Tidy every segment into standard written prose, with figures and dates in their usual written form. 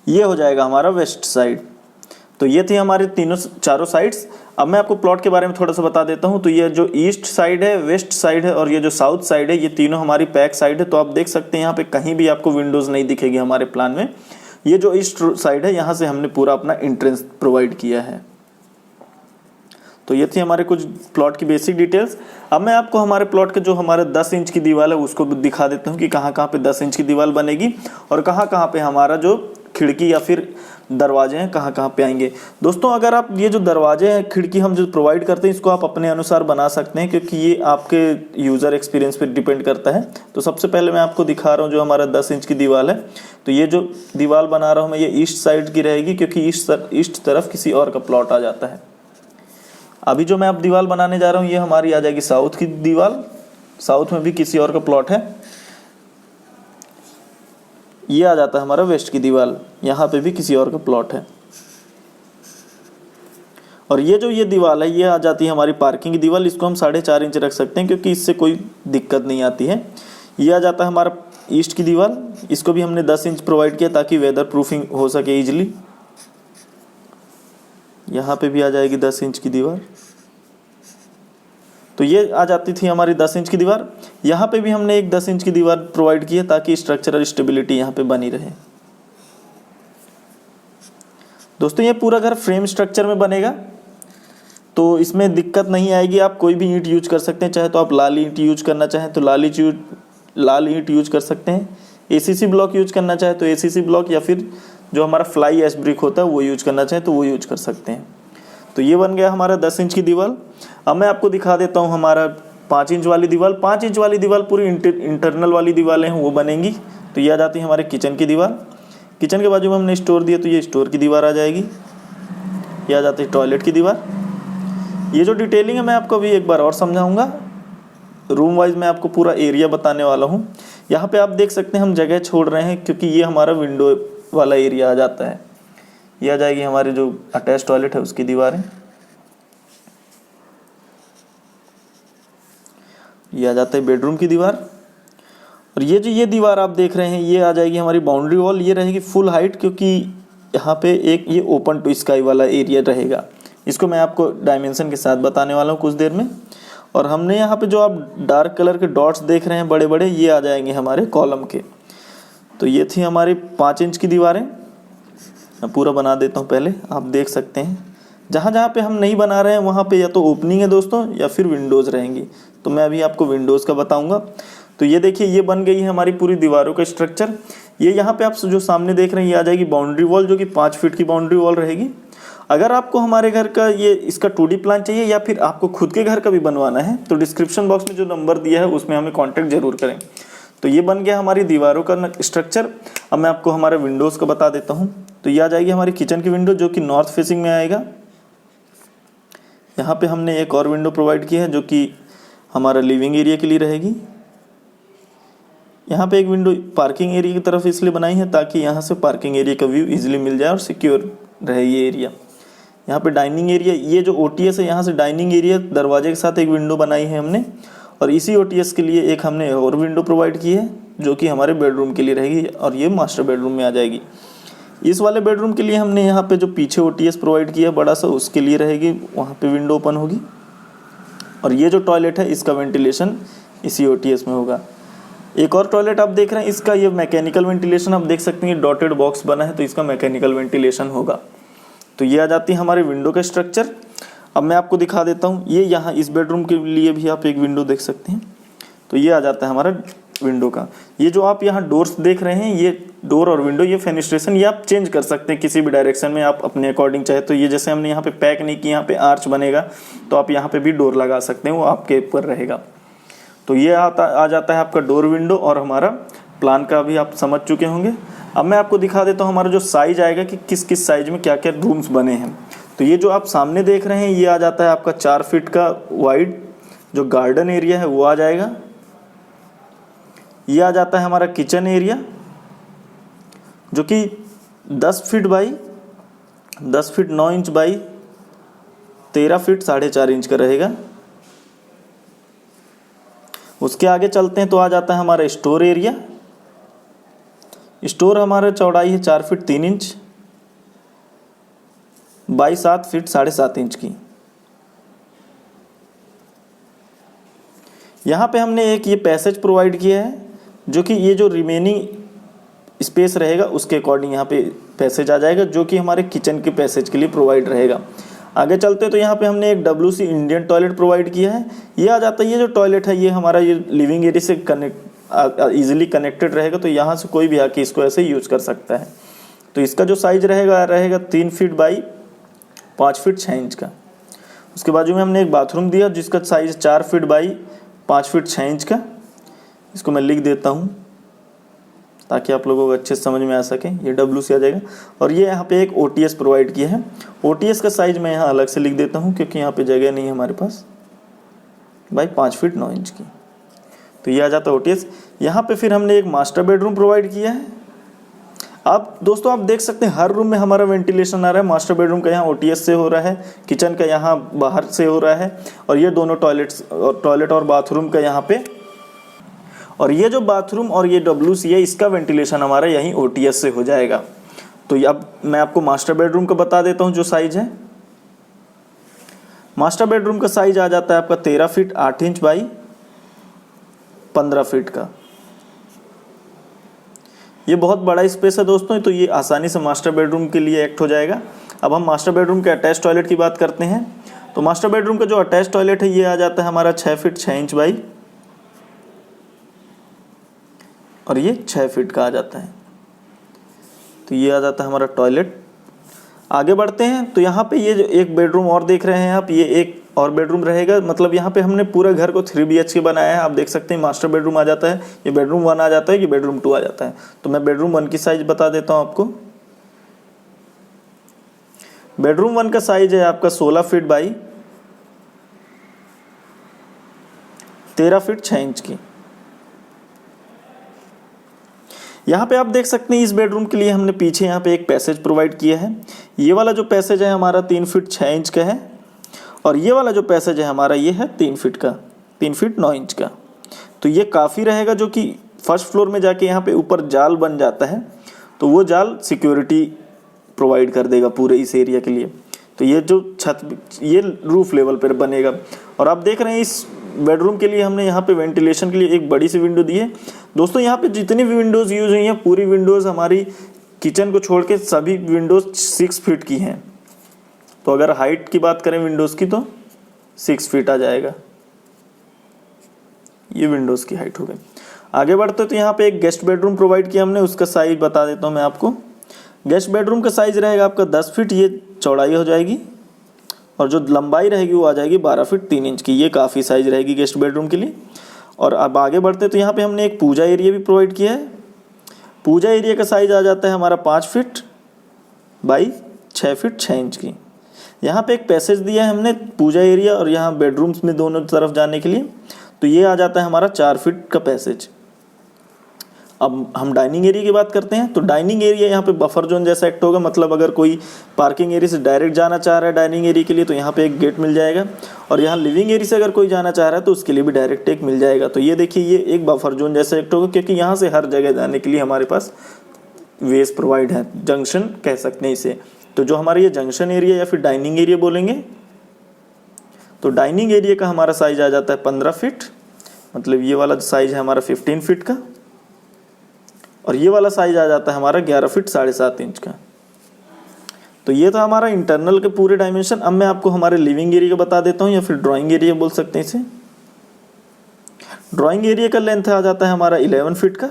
ये हो जाएगा हमारा वेस्ट साइड। तो ये थी हमारे चारों साइड्स। अब मैं आपको प्लॉट के बारे में थोड़ा सा बता देता हूँ। तो ये जो ईस्ट साइड है, वेस्ट साइड है और ये जो साउथ साइड है, ये तीनों हमारी पैक साइड है। तो आप देख सकते हैं यहाँ पे कहीं भी आपको विंडोज़ नहीं दिखेगी हमारे प्लान में। ये जो ईस्ट साइड है, यहाँ से हमने पूरा अपना एंट्रेंस प्रोवाइड किया है। तो ये थी हमारे कुछ प्लॉट की बेसिक डिटेल्स। अब मैं आपको हमारे प्लॉट के जो हमारे 10 इंच की दीवार है उसको भी दिखा देता हूँ कि कहाँ कहाँ पे 10 इंच की दीवार बनेगी और कहाँ कहाँ पे हमारा जो खिड़की या फिर दरवाजे हैं कहाँ कहाँ पे आएंगे। दोस्तों, अगर आप ये जो दरवाजे हैं, खिड़की हम जो प्रोवाइड करते हैं, इसको आप अपने अनुसार बना सकते हैं क्योंकि ये आपके यूज़र एक्सपीरियंस पर डिपेंड करता है। तो सबसे पहले मैं आपको दिखा रहा हूँ जो हमारा 10 इंच की दीवार है। तो ये जो दीवार बना रहा हूँ मैं, ये ईस्ट साइड की रहेगी क्योंकि ईस्ट तरफ किसी और का प्लॉट आ जाता है। अभी जो मैं अब दीवार बनाने जा रहा हूँ ये हमारी आ जाएगी साउथ की दीवार। साउथ में भी किसी और का प्लॉट है। ये आ जाता है हमारा वेस्ट की दीवार, यहाँ पे भी किसी और का प्लॉट है। और ये दीवार है, ये आ जाती है हमारी पार्किंग की दीवार। इसको हम 4.5 इंच रख सकते हैं क्योंकि इससे कोई दिक्कत नहीं आती है। ये आ जाता है हमारा ईस्ट की दीवार। इसको भी हमने 10 इंच प्रोवाइड किया ताकि वेदर प्रूफिंग हो सके ईजिली। यहाँ पे भी आ जाएगी 10 इंच की दीवार। तो ये आ जाती थी हमारी 10 इंच की दीवार। यहाँ पे भी हमने एक 10 इंच की दीवार प्रोवाइड की है ताकि स्ट्रक्चरल स्टेबिलिटी यहाँ पे बनी रहे। दोस्तों, ये पूरा घर फ्रेम स्ट्रक्चर में बनेगा तो इसमें दिक्कत नहीं आएगी। आप कोई भी ईंट यूज कर सकते हैं, चाहे तो आप लाल ईंट यूज करना चाहें तो लाल ईंट यूज कर सकते हैं। एसीसी ब्लॉक यूज करना चाहे तो एसीसी ब्लॉक, या फिर जो हमारा फ्लाई ऐश ब्रिक होता है वो यूज करना चाहे तो वो यूज कर सकते हैं। तो ये बन गया हमारा 10 इंच की दीवार। अब मैं आपको दिखा देता हूँ हमारा 5 इंच वाली दीवार। 5 इंच वाली दीवार पूरी इंटरनल वाली दीवारें हैं वो बनेंगी। तो ये आ जाती है हमारे किचन की दीवार। किचन के बाजू में हमने स्टोर दिया तो ये स्टोर की दीवार आ जाएगी। ये आ जाती है टॉयलेट की दीवार। ये जो डिटेलिंग है मैं आपको अभी एक बार और समझाऊंगा। रूम वाइज मैं आपको पूरा एरिया बताने वाला हूँ। यहाँ पे आप देख सकते हैं हम जगह छोड़ रहे हैं क्योंकि ये हमारा विंडो वाला एरिया आ जाता है। ये आ जाएगी हमारी जो अटैच टॉयलेट है उसकी दीवारें। ये आ जाता है बेडरूम की दीवार। और ये दीवार आप देख रहे हैं ये आ जाएगी हमारी बाउंड्री वॉल। ये रहेगी फुल हाइट क्योंकि यहाँ पे एक ये ओपन टू स्काई वाला एरिया रहेगा। इसको मैं आपको डायमेंशन के साथ बताने वाला हूँ कुछ देर में। और हमने यहाँ पे जो आप डार्क कलर के डॉट्स देख रहे हैं बड़े बड़े, ये आ जाएंगे हमारे कॉलम के। तो ये थी हमारी 5 इंच की दीवारें। मैं पूरा बना देता हूँ पहले, आप देख सकते हैं। जहाँ जहाँ पे हम नहीं बना रहे हैं वहाँ पे या तो ओपनिंग है दोस्तों या फिर विंडोज़ रहेंगी। तो मैं अभी आपको विंडोज़ का बताऊँगा। तो ये देखिए ये बन गई है हमारी पूरी दीवारों का स्ट्रक्चर। ये यहाँ पे आप जो सामने देख रहे हैं ये आ जाएगी बाउंड्री वॉल, जो कि 5 फीट की बाउंड्री वॉल रहेगी। अगर आपको हमारे घर का ये इसका 2D प्लान चाहिए या फिर आपको खुद के घर का भी बनवाना है तो डिस्क्रिप्शन बॉक्स में जो नंबर दिया है उसमें हमें कॉन्टैक्ट जरूर करें। तो ये बन गया हमारी दीवारों का स्ट्रक्चर। अब मैं आपको हमारे विंडोज़ का बता देता हूँ। तो ये आ जाएगी हमारी किचन की विंडो जो कि नॉर्थ फेसिंग में आएगा। यहाँ पे हमने एक और विंडो प्रोवाइड की है जो कि हमारा लिविंग एरिया के लिए रहेगी। यहाँ पे एक विंडो पार्किंग एरिया की तरफ इसलिए बनाई है ताकि यहाँ से पार्किंग एरिया का व्यू इजीली मिल जाए और सिक्योर रहे ये एरिया। यहाँ पे डाइनिंग एरिया, ये जो ओटीएस है यहाँ से डाइनिंग एरिया दरवाजे के साथ एक विंडो बनाई है हमने। और इसी ओटीएस के लिए एक हमने और विंडो प्रोवाइड की है जो कि हमारे बेडरूम के लिए रहेगी और ये मास्टर बेडरूम में आ जाएगी। इस वाले बेडरूम के लिए हमने यहाँ पे जो पीछे ओटीएस प्रोवाइड किया है बड़ा सा, उसके लिए रहेगी, वहाँ पे विंडो ओपन होगी। और ये जो टॉयलेट है इसका वेंटिलेशन इसी ओटीएस में होगा। एक और टॉयलेट आप देख रहे हैं, इसका ये मैकेनिकल वेंटिलेशन आप देख सकते हैं, डॉटेड बॉक्स बना है तो इसका मैकेनिकल वेंटिलेशन होगा। तो ये आ जाती है हमारे विंडो का स्ट्रक्चर। अब मैं आपको दिखा देता हूँ, ये यहाँ इस बेडरूम के लिए भी आप एक विंडो देख सकते हैं। तो ये आ जाता है हमारा विंडो का। ये जो आप यहाँ डोर्स देख रहे हैं, ये डोर और विंडो, ये फेनिस्ट्रेशन ये आप चेंज कर सकते हैं किसी भी डायरेक्शन में आप अपने अकॉर्डिंग चाहे तो। ये जैसे हमने यहाँ पे पैक नहीं किया, यहाँ पे आर्च बनेगा तो आप यहाँ पे भी डोर लगा सकते हैं, वो आपके ऊपर रहेगा। तो ये आ जाता है आपका डोर विंडो। और हमारा प्लान का भी आप समझ चुके होंगे। अब मैं आपको दिखा देता हूँ हमारा जो साइज आएगा कि किस किस साइज में क्या क्या रूम्स बने हैं। तो ये जो आप सामने देख रहे हैं ये आ जाता है आपका 4 फीट का वाइड जो गार्डन एरिया है वो आ जाएगा। ये आ जाता है हमारा किचन एरिया जो कि 10 feet by 10 feet 9 inch by 13 feet 4.5 inch का रहेगा। उसके आगे चलते हैं तो आ जाता है हमारा स्टोर एरिया। स्टोर हमारा चौड़ाई है 4 feet 3 inch by 7 feet 7.5 inch की। यहाँ पे हमने एक ये पैसेज प्रोवाइड किया है, जो कि ये जो रिमेनिंग स्पेस रहेगा उसके अकॉर्डिंग यहाँ पे पैसेज आ जाएगा, जो कि हमारे किचन के पैसेज के लिए प्रोवाइड रहेगा। आगे चलते तो यहाँ पे हमने एक WC इंडियन टॉयलेट प्रोवाइड किया है। ये आ जाता है, ये जो टॉयलेट है ये हमारा ये लिविंग एरिया से ईजिली कनेक्टेड रहेगा, तो यहाँ से कोई भी आके इसको ऐसे यूज कर सकता है। तो इसका जो साइज रहेगा 3 फीट बाई 5 फीट 6 इंच का। उसके बाजू में हमने एक बाथरूम दिया जिसका size 4 feet by 5 feet 6 inch का। इसको मैं लिख देता हूँ ताकि आप लोगों को अच्छे से समझ में आ सके। ये WC आ जाएगा। और ये यहाँ पे एक OTS प्रोवाइड किया है। OTS का साइज मैं यहाँ अलग से लिख देता हूँ क्योंकि यहाँ पे जगह नहीं है हमारे पास, बाई 5 फीट 9 इंच की। तो ये आ जाता है OTS। यहाँ पे फिर हमने एक मास्टर बेडरूम प्रोवाइड किया है। आप दोस्तों आप देख सकते हैं हर रूम में हमारा वेंटिलेशन आ रहा है। मास्टर बेडरूम का यहाँ OTS से हो रहा है, किचन का यहाँ बाहर से हो रहा है, और ये दोनों टॉयलेट और बाथरूम का यहाँ पे, और ये जो बाथरूम और ये WC है इसका वेंटिलेशन हमारा यहीं OTS से हो जाएगा। तो अब मैं आपको मास्टर बेडरूम का बता देता हूँ जो साइज है। मास्टर बेडरूम का साइज आ जाता है आपका 13 फीट 8 इंच बाई 15 फीट का। ये बहुत बड़ा स्पेस है दोस्तों, तो ये आसानी से मास्टर बेडरूम के लिए एक्ट हो जाएगा। अब हम मास्टर बेडरूम के अटैच टॉयलेट की बात करते हैं। तो मास्टर बेडरूम का जो अटैच टॉयलेट है ये आ जाता है हमारा 6 फीट 6 इंच बाई, और ये 6 फीट का आ जाता है। तो ये आ जाता है हमारा टॉयलेट। आगे बढ़ते हैं तो यहाँ पे ये जो एक बेडरूम और देख रहे हैं आप, ये एक और बेडरूम रहेगा। मतलब यहाँ पे हमने पूरे घर को 3 BHK बनाया है। आप देख सकते हैं मास्टर बेडरूम आ जाता है, ये बेडरूम 1 आ जाता है, ये बेडरूम 2 आ जाता है। तो मैं बेडरूम 1 की साइज बता देता हूँ आपको। बेडरूम 1 का साइज है आपका 16 फीट बाई 13 फीट 6 इंच की। यहाँ पे आप देख सकते हैं इस बेडरूम के लिए हमने पीछे यहाँ पे एक पैसेज प्रोवाइड किया है। ये वाला जो पैसेज है हमारा 3 फीट 6 इंच का है, और ये वाला जो पैसेज है हमारा ये है 3 फीट का, 3 फीट 9 इंच का। तो ये काफ़ी रहेगा, जो कि फर्स्ट फ्लोर में जाके यहाँ पे ऊपर जाल बन जाता है, तो वो जाल सिक्योरिटी प्रोवाइड कर देगा पूरे इस एरिया के लिए। तो ये जो छत ये रूफ लेवल पर बनेगा। और आप देख रहे हैं इस बेडरूम के लिए हमने यहाँ पे वेंटिलेशन के लिए एक बड़ी सी विंडो दी है। दोस्तों यहाँ पे जितनी भी विंडोज़ यूज हुई हैं पूरी विंडोज़ हमारी किचन को छोड़ के सभी विंडोज़ 6 फीट की हैं। तो अगर हाइट की बात करें विंडोज़ की तो 6 फीट आ जाएगा, ये विंडोज़ की हाइट हो गई। आगे बढ़ते तो यहाँ पे एक गेस्ट बेडरूम प्रोवाइड किया हमने, उसका साइज बता देता हूँ मैं आपको। गेस्ट बेडरूम का साइज रहेगा आपका 10 फीट, ये चौड़ाई हो जाएगी, और जो लंबाई रहेगी वो आ जाएगी 12 फीट 3 इंच की। ये काफ़ी साइज रहेगी गेस्ट बेडरूम के लिए। और अब आगे बढ़ते तो यहाँ पे हमने एक पूजा एरिया भी प्रोवाइड किया है। पूजा एरिया का साइज आ जाता है हमारा 5 फीट बाई 6 फीट 6 इंच की। यहाँ पे एक पैसेज दिया है हमने पूजा एरिया और यहाँ बेडरूम्स में दोनों तरफ जाने के लिए। तो ये आ जाता है हमारा 4 फीट का पैसेज। अब हम डाइनिंग एरिया की बात करते हैं। तो डाइनिंग एरिया यहाँ पे बफर जोन जैसा एक्ट होगा। मतलब अगर कोई पार्किंग एरिया से डायरेक्ट जाना चाह रहा है डाइनिंग एरिया के लिए तो यहाँ पे एक गेट मिल जाएगा, और यहाँ लिविंग एरिया से अगर कोई जाना चाह रहा है तो उसके लिए भी डायरेक्ट एक मिल जाएगा। तो ये देखिए ये एक बफर जोन जैसा एक्ट होगा, क्योंकि यहाँ से हर जगह जाने के लिए हमारे पास वेज प्रोवाइड है, जंक्शन कह सकते हैं इसे। तो जो हमारा ये जंक्शन एरिया या फिर डाइनिंग एरिया बोलेंगे, तो डाइनिंग एरिया का हमारा साइज आ जाता है 15 फीट। मतलब ये वाला साइज है हमारा 15 फीट का, और ये वाला साइज आ जाता है हमारा 11 फीट 7.5 इंच का। तो ये तो हमारा इंटरनल के पूरे डायमेंशन। अब मैं आपको हमारे लिविंग एरिया का बता देता हूँ, या फिर ड्राइंग एरिया बोल सकते हैं इसे। ड्राइंग एरिया का लेंथ आ जाता है हमारा 11 फीट का,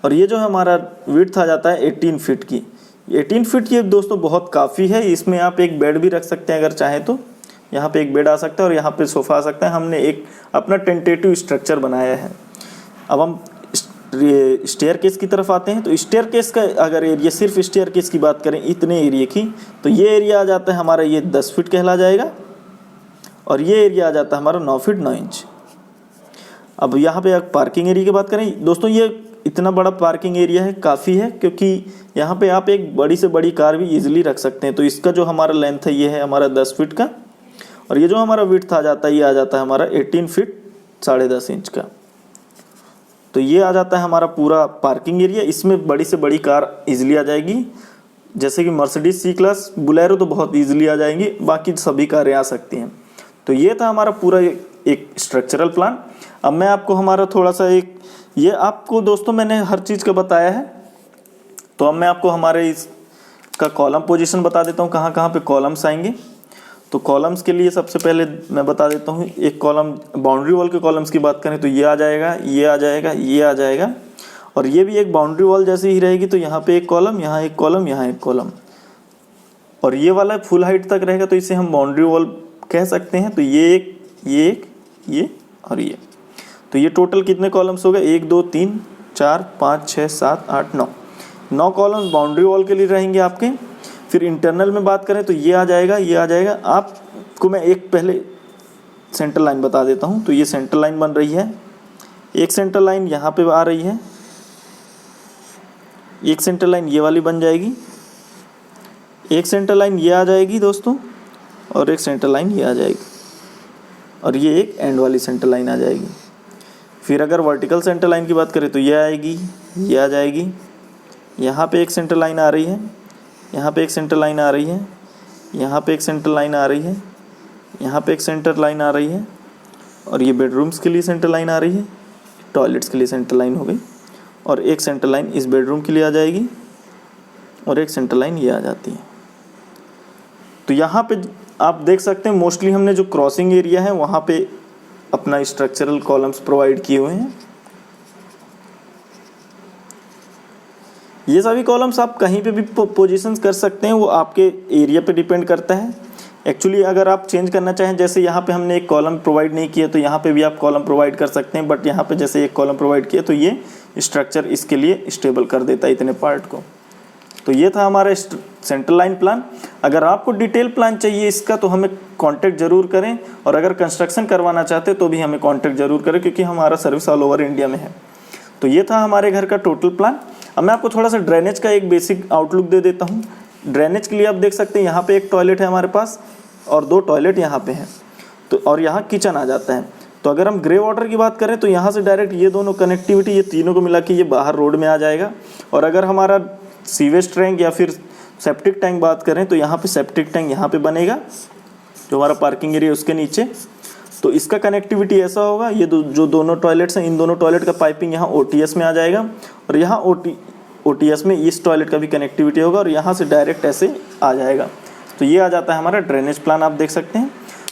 और ये जो हमारा विड्थ आ जाता है 18 फीट की। 18 फीट ये दोस्तों बहुत काफ़ी है। इसमें आप एक बेड भी रख सकते हैं अगर चाहें तो। यहाँ पे एक बेड आ सकता है और यहाँ पे सोफ़ा आ सकता है। हमने एक अपना टेंटेटिव स्ट्रक्चर बनाया है। अब हम स्टेयरकेस की तरफ आते हैं। तो स्टेयरकेस का अगर एरिया, सिर्फ स्टेयरकेस की बात करें इतने एरिया की, तो ये एरिया आ जाता है हमारा ये 10 फीट कहला जाएगा, और ये एरिया आ जाता है हमारा 9 फीट 9 इंच। अब यहाँ पे पार्किंग एरिया की बात करें दोस्तों, ये इतना बड़ा पार्किंग एरिया है, काफ़ी है, क्योंकि यहाँ पे आप एक बड़ी से बड़ी कार भी इजीली रख सकते हैं। तो इसका जो हमारा लेंथ है ये है हमारा 10 फीट का, और ये जो हमारा विड्थ आ जाता है ये आ जाता है हमारा 18 फीट 10.5 इंच का। तो ये आ जाता है हमारा पूरा पार्किंग एरिया। इसमें बड़ी से बड़ी कार इजीली आ जाएगी, जैसे कि मर्सिडीज सी क्लास, बुलेरो तो बहुत इजीली आ जाएंगी, बाकी सभी कारें आ सकती हैं। तो ये था हमारा पूरा एक स्ट्रक्चरल प्लान। अब मैं आपको हमारा थोड़ा सा ये आपको दोस्तों मैंने हर चीज़ का बताया है, तो अब मैं आपको हमारे इसका कॉलम पोजीशन बता देता हूँ, कहाँ कहाँ पे कॉलम्स आएंगे। तो कॉलम्स के लिए सबसे पहले मैं बता देता हूँ, एक कॉलम बाउंड्री वॉल के कॉलम्स की बात करें तो ये आ जाएगा, ये आ जाएगा, ये आ जाएगा, और ये भी एक बाउंड्री वॉल जैसी ही रहेगी। तो यहाँ पे एक कॉलम, यहाँ एक कॉलम, यहाँ एक कॉलम, और ये वाला फुल हाइट तक रहेगा, तो इसे हम बाउंड्री वॉल कह सकते हैं। तो ये एक, ये एक, ये और ये, तो ये टोटल कितने कॉलम्स हो गए? 1 2 3 4 5 6 7 8 9 कॉलम्स बाउंड्री वॉल के लिए रहेंगे आपके। फिर इंटरनल में बात करें तो ये आ जाएगा, ये आ जाएगा। आपको मैं एक पहले सेंटर लाइन बता देता हूँ। तो ये सेंटर लाइन बन रही है, एक सेंटर लाइन यहाँ पे आ रही है, एक सेंटर लाइन ये वाली बन जाएगी, एक सेंटर लाइन ये आ जाएगी दोस्तों, और एक सेंटर लाइन ये आ जाएगी, और ये एक एंड वाली सेंटर लाइन आ जाएगी। फिर अगर वर्टिकल सेंटर लाइन की बात करें तो ये आएगी, ये आ जाएगी, यहाँ पे एक सेंटर लाइन आ रही है, यहाँ पे एक सेंटर लाइन आ रही है, यहाँ पे एक सेंटर लाइन आ रही है, यहाँ पे एक सेंटर लाइन आ रही है, और ये बेडरूम्स के लिए सेंटर लाइन आ रही है, टॉयलेट्स के लिए सेंटर लाइन हो गई, और एक सेंटर लाइन इस बेडरूम के लिए आ जाएगी, और एक सेंटर लाइन ये आ जाती है। तो यहाँ पे आप देख सकते हैं मोस्टली हमने जो क्रॉसिंग एरिया है वहाँ पे अपना स्ट्रक्चरल कॉलम्स प्रोवाइड किए हुए हैं। ये सभी कॉलम्स आप कहीं पे भी पोजीशंस कर सकते हैं, वो आपके एरिया पे डिपेंड करता है। एक्चुअली अगर आप चेंज करना चाहें, जैसे यहाँ पे हमने एक कॉलम प्रोवाइड नहीं किया तो यहाँ पे भी आप कॉलम प्रोवाइड कर सकते हैं, बट यहाँ पे जैसे एक कॉलम प्रोवाइड किया तो ये स्ट्रक्चर इसके लिए स्टेबल कर देता है इतने पार्ट को। तो ये था हमारा सेंटर लाइन प्लान। अगर आपको डिटेल प्लान चाहिए इसका तो हमें कांटेक्ट ज़रूर करें, और अगर कंस्ट्रक्शन करवाना चाहते तो भी हमें कांटेक्ट ज़रूर करें, क्योंकि हमारा सर्विस ऑल ओवर इंडिया में है। तो ये था हमारे घर का टोटल प्लान। अब मैं आपको थोड़ा सा ड्रेनेज का एक बेसिक आउटलुक दे देता हूँ। ड्रेनेज के लिए आप देख सकते हैं यहाँ पे एक टॉयलेट है हमारे पास, और 2 टॉयलेट यहाँ पे हैं, तो और यहाँ किचन आ जाता है। तो अगर हम ग्रे वाटर की बात करें तो यहाँ से डायरेक्ट ये दोनों कनेक्टिविटी, ये तीनों को मिला के ये बाहर रोड में आ जाएगा। और अगर हमारा सीवेज टैंक या फिर सेप्टिक टैंक बात करें तो यहाँ पे सेप्टिक टैंक यहाँ पे बनेगा, जो हमारा पार्किंग एरिया उसके नीचे। तो इसका कनेक्टिविटी ऐसा होगा, ये जो दोनों टॉयलेट्स हैं, इन दोनों टॉयलेट का पाइपिंग यहाँ OTS में आ जाएगा, और यहाँ OTS में इस टॉयलेट का भी कनेक्टिविटी होगा, और यहाँ से डायरेक्ट ऐसे आ जाएगा। तो ये आ जाता है हमारा ड्रेनेज प्लान, आप देख सकते हैं।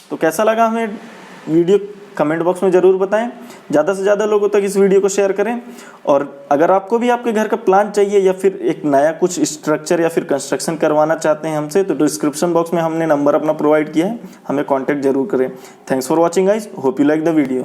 तो कैसा लगा हमें वीडियो, कमेंट बॉक्स में ज़रूर बताएं। ज़्यादा से ज़्यादा लोगों तक इस वीडियो को शेयर करें। और अगर आपको भी आपके घर का प्लान चाहिए या फिर एक नया कुछ स्ट्रक्चर या फिर कंस्ट्रक्शन करवाना चाहते हैं हमसे, तो डिस्क्रिप्शन बॉक्स में हमने नंबर अपना प्रोवाइड किया है, हमें कॉन्टैक्ट जरूर करें। Thanks for watching guys, hope you like the video.